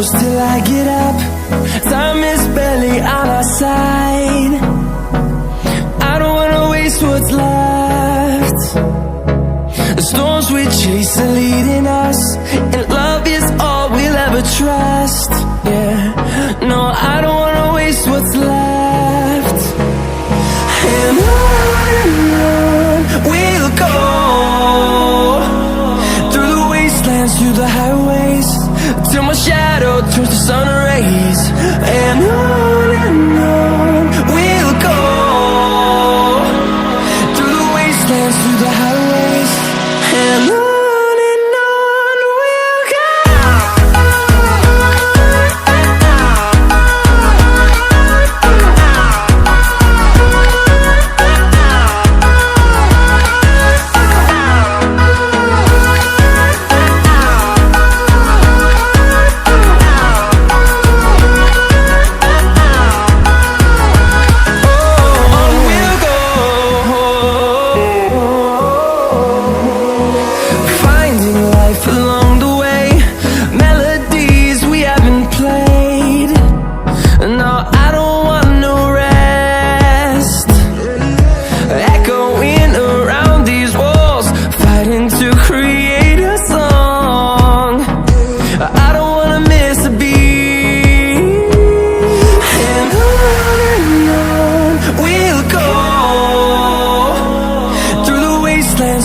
close till I get up. Time is barely on our side. I don't wanna waste what's left. The storms we chase are leading us, and love is all we'll ever trust. Yeah, no, I don't wanna waste what's left. And on we'll go, through the wastelands, through the highways, till my shadow turns to sun rays. And on we'll go, through the wastelands, through the highways, and on we'll go.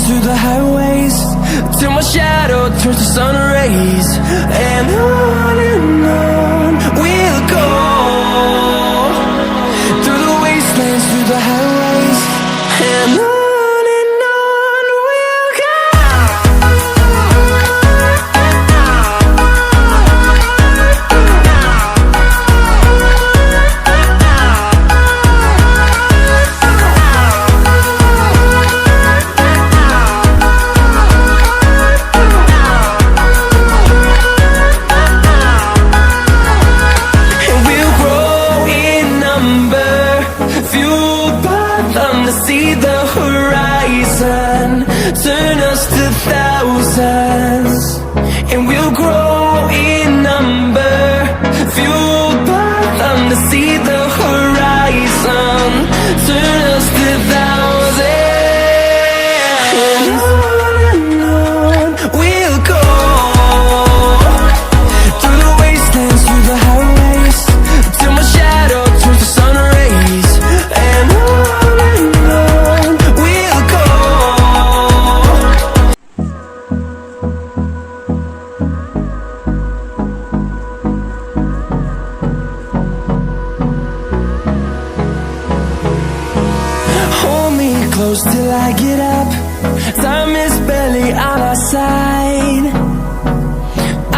Through the highways, till my shadow turns to sun rays. And on we'll go, through the wastelands, through the highways, and on we'll go. See the horizon, turn us to thousands, and we'll grow in number, fueled by them. To see the horizon, turn us to thousands, and on we'll go, through the wastelands, through the highways, till my shadow turns to sun rays. And close till I get up. Time is barely on our side.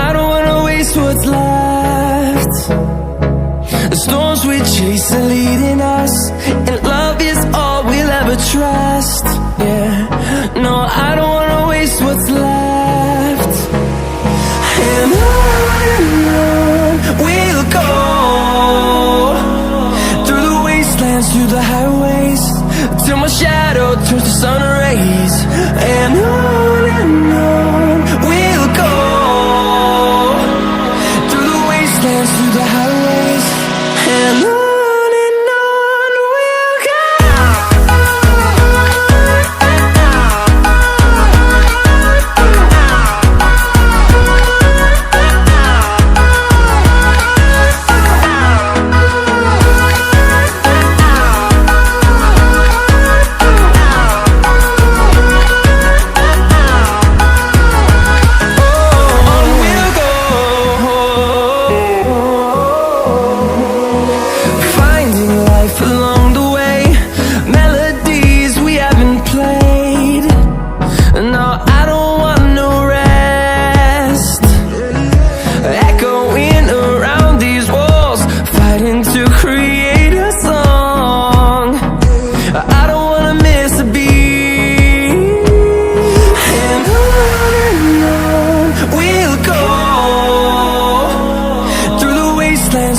I don't wanna waste what's left. The storms we chase are leading us, and love is all we'll ever trust. Yeah, no, I don't wanna waste what's left. And on we'll go, through the wastelands, through the highways, till my shadow turns to sun rays. And on we'll go, through the wastelands, through the highways, and on.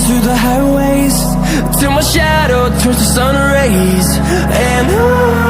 Through the highways, till my shadow turns to sun rays. And on